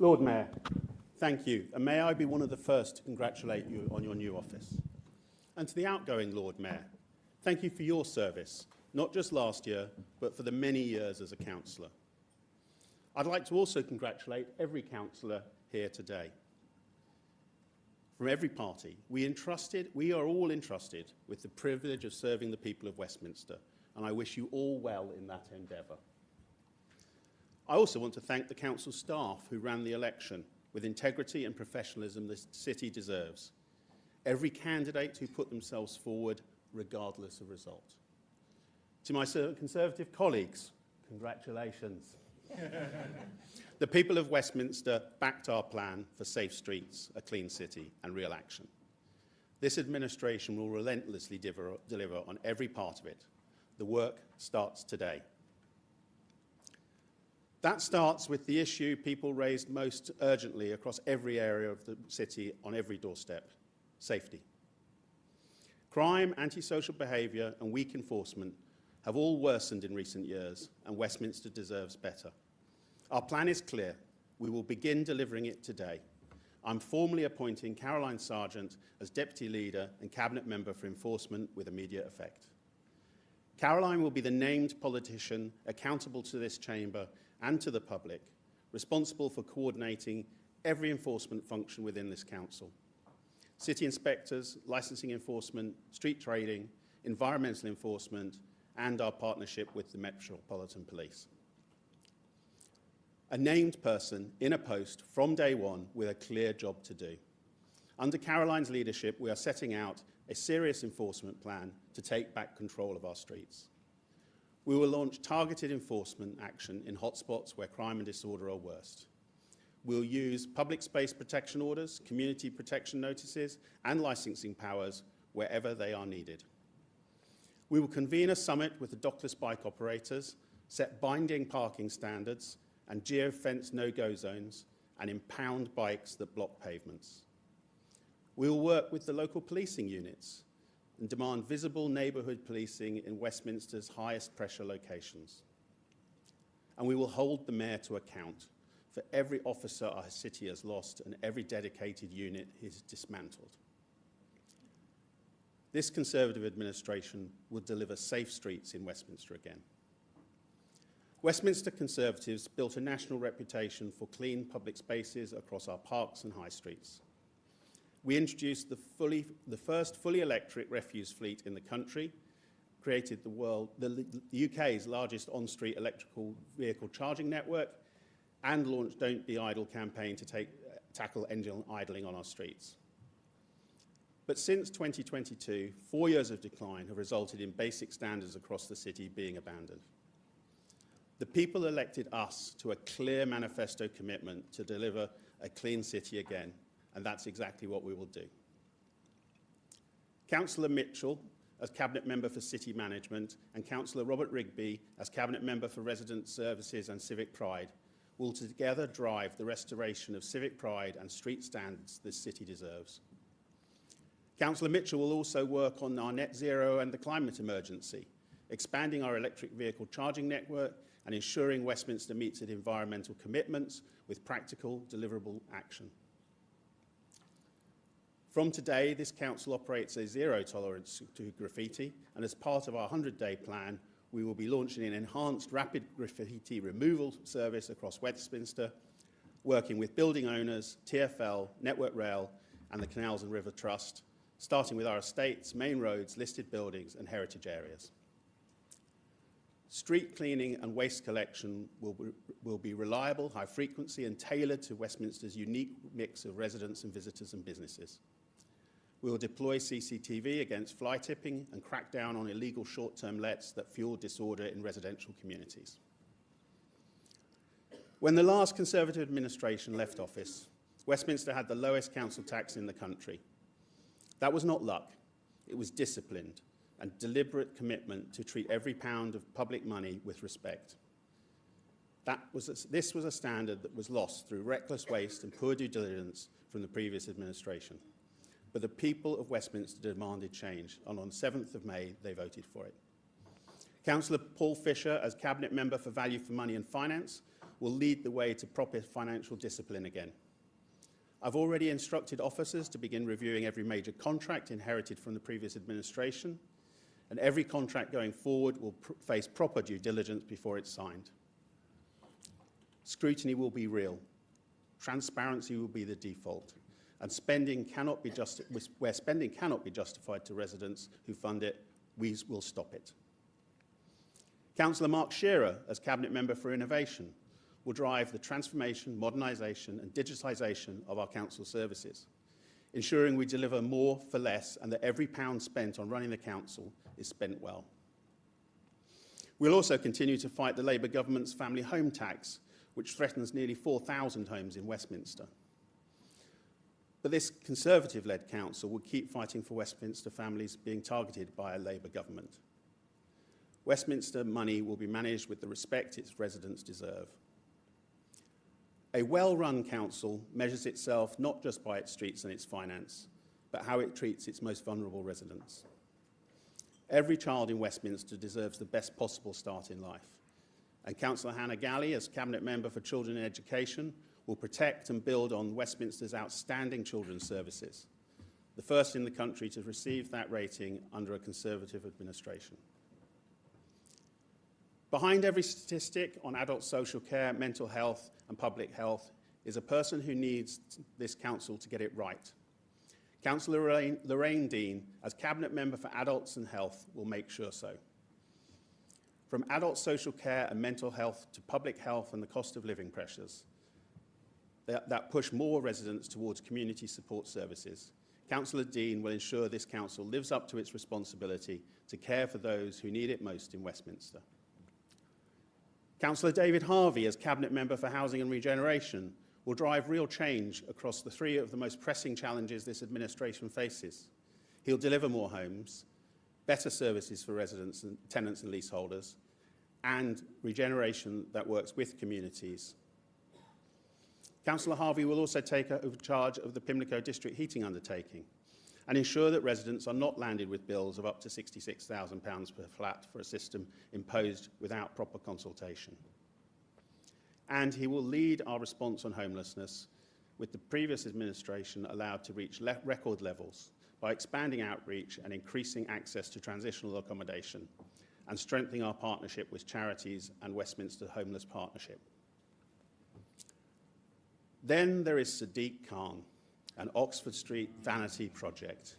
Lord Mayor, thank you, and may I be one of the first to congratulate you on your new office. And to the outgoing Lord Mayor, thank you for your service, not just last year, but for the many years as a councillor. I'd like to also congratulate every councillor here today. From every party, we are all entrusted with the privilege of serving the people of Westminster, and I wish you all well in that endeavour. I also want to thank the council staff who ran the election with integrity and professionalism the city deserves. Every candidate who put themselves forward, regardless of result. To my Conservative colleagues, congratulations. The people of Westminster backed our plan for safe streets, a clean city and real action. This administration will relentlessly deliver on every part of it. The work starts today. That starts with the issue people raised most urgently across every area of the city on every doorstep: safety. Crime, antisocial behaviour and weak enforcement have all worsened in recent years, and Westminster deserves better. Our plan is clear. We will begin delivering it today. I'm formally appointing Caroline Sargent as Deputy Leader and Cabinet Member for Enforcement with immediate effect. Caroline will be the named politician accountable to this chamber and to the public, responsible for coordinating every enforcement function within this council. City inspectors, licensing enforcement, street trading, environmental enforcement, and our partnership with the Metropolitan Police. A named person in a post from day one with a clear job to do. Under Caroline's leadership, we are setting out a serious enforcement plan to take back control of our streets. We will launch targeted enforcement action in hotspots where crime and disorder are worst. We'll use public space protection orders, community protection notices, and licensing powers wherever they are needed. We will convene a summit with the dockless bike operators, set binding parking standards and geo-fenced no-go zones, and impound bikes that block pavements. We will work with the local policing units and demand visible neighbourhood policing in Westminster's highest pressure locations. And we will hold the Mayor to account for every officer our city has lost and every dedicated unit is dismantled. This Conservative administration will deliver safe streets in Westminster again. Westminster Conservatives built a national reputation for clean public spaces across our parks and high streets. We introduced the first fully electric refuse fleet in the country, created the UK's largest on-street electrical vehicle charging network, and launched Don't Be Idle campaign to tackle engine idling on our streets. But since 2022, 4 years of decline have resulted in basic standards across the city being abandoned. The people elected us to a clear manifesto commitment to deliver a clean city again, and that's exactly what we will do. Councillor Mitchell, as Cabinet Member for City Management, and Councillor Robert Rigby, as Cabinet Member for Resident Services and Civic Pride, will together drive the restoration of civic pride and street standards this city deserves. Councillor Mitchell will also work on our net zero and the climate emergency, expanding our electric vehicle charging network and ensuring Westminster meets its environmental commitments with practical, deliverable action. From today, this council operates a zero tolerance to graffiti, and as part of our 100-day plan, we will be launching an enhanced rapid graffiti removal service across Westminster, working with building owners, TfL, Network Rail, and the Canals and River Trust, starting with our estates, main roads, listed buildings, and heritage areas. Street cleaning and waste collection will be reliable, high frequency, and tailored to Westminster's unique mix of residents and visitors and businesses. We will deploy CCTV against fly tipping and crack down on illegal short-term lets that fuel disorder in residential communities. When the last Conservative administration left office, Westminster had the lowest council tax in the country. That was not luck, it was disciplined and deliberate commitment to treat every pound of public money with respect. This was a standard that was lost through reckless waste and poor due diligence from the previous administration. But the people of Westminster demanded change, and on 7th of May, they voted for it. Councillor Paul Fisher, as Cabinet Member for Value for Money and Finance, will lead the way to proper financial discipline again. I've already instructed officers to begin reviewing every major contract inherited from the previous administration, and every contract going forward will face proper due diligence before it's signed. Scrutiny will be real. Transparency will be the default, and where spending cannot be justified to residents who fund it, we will stop it. Councillor Mark Shearer, as Cabinet Member for Innovation, will drive the transformation, modernisation and digitisation of our council services, ensuring we deliver more for less and that every pound spent on running the council is spent well. We'll also continue to fight the Labour government's family home tax, which threatens nearly 4,000 homes in Westminster. But this Conservative-led council will keep fighting for Westminster families being targeted by a Labour government. Westminster money will be managed with the respect its residents deserve. A well-run council measures itself not just by its streets and its finance, but how it treats its most vulnerable residents. Every child in Westminster deserves the best possible start in life, and Councillor Hannah Galley, as Cabinet Member for Children and Education, will protect and build on Westminster's outstanding children's services, the first in the country to receive that rating under a Conservative administration. Behind every statistic on adult social care, mental health and public health is a person who needs this council to get it right. Councillor Lorraine Dean, as Cabinet Member for Adults and Health, will make sure so. From adult social care and mental health to public health and the cost of living pressures that push more residents towards community support services, Councillor Dean will ensure this council lives up to its responsibility to care for those who need it most in Westminster. Councillor David Harvey, as Cabinet Member for Housing and Regeneration, will drive real change across the three of the most pressing challenges this administration faces. He'll deliver more homes, better services for residents and tenants and leaseholders, and regeneration that works with communities. Councillor Harvey will also take over charge of the Pimlico District Heating Undertaking and ensure that residents are not landed with bills of up to £66,000 per flat for a system imposed without proper consultation. And he will lead our response on homelessness, with the previous administration allowed to reach record levels by expanding outreach and increasing access to transitional accommodation and strengthening our partnership with charities and Westminster Homeless Partnership. Then there is Sadiq Khan, an Oxford Street vanity project.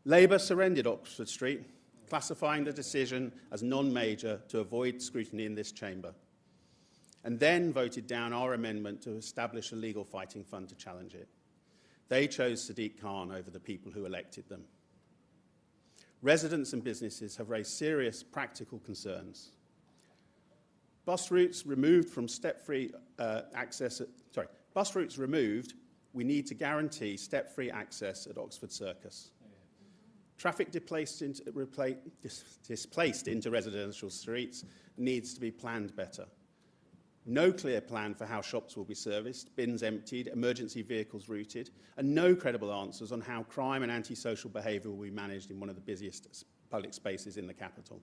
Labour surrendered Oxford Street, classifying the decision as non-major to avoid scrutiny in this chamber, and then voted down our amendment to establish a legal fighting fund to challenge it. They chose Sadiq Khan over the people who elected them. Residents and businesses have raised serious practical concerns. Bus routes removed from step-free bus routes removed, we need to guarantee step-free access at Oxford Circus. Traffic displaced into residential streets needs to be planned better. No clear plan for how shops will be serviced, bins emptied, emergency vehicles routed, and no credible answers on how crime and antisocial behaviour will be managed in one of the busiest public spaces in the capital.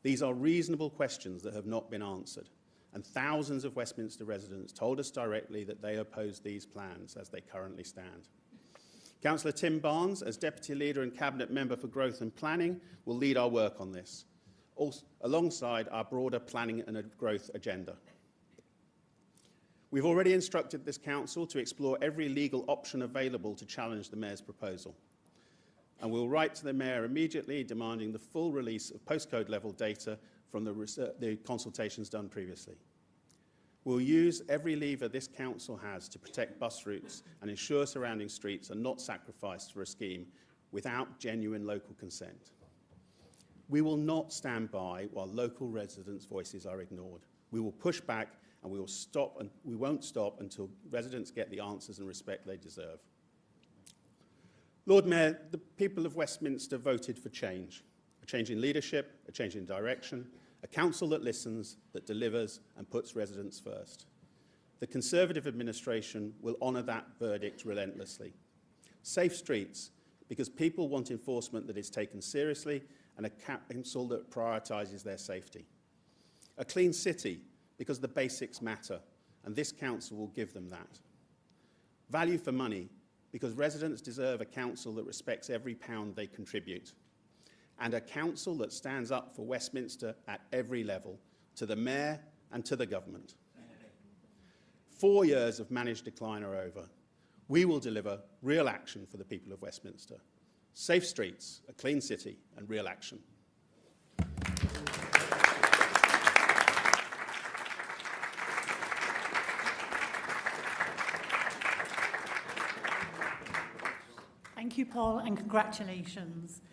These are reasonable questions that have not been answered, and thousands of Westminster residents told us directly that they oppose these plans as they currently stand. Councillor Tim Barnes, as Deputy Leader and Cabinet Member for Growth and Planning, will lead our work on this, alongside our broader planning and growth agenda. We've already instructed this council to explore every legal option available to challenge the Mayor's proposal, and we'll write to the Mayor immediately demanding the full release of postcode level data from the consultations done previously. We'll use every lever this council has to protect bus routes and ensure surrounding streets are not sacrificed for a scheme without genuine local consent. We will not stand by while local residents' voices are ignored. We will push back, and we won't stop until residents get the answers and respect they deserve. Lord Mayor, the people of Westminster voted for change. A change in leadership, a change in direction, a council that listens, that delivers and puts residents first. The Conservative administration will honour that verdict relentlessly. Safe streets, because people want enforcement that is taken seriously, and a council that prioritises their safety. A clean city, because the basics matter, and this council will give them that. Value for money, because residents deserve a council that respects every pound they contribute, and a council that stands up for Westminster at every level, to the mayor and to the government. 4 years of managed decline are over. We will deliver real action for the people of Westminster. Safe streets, a clean city, and real action. Thank you, Paul, and congratulations.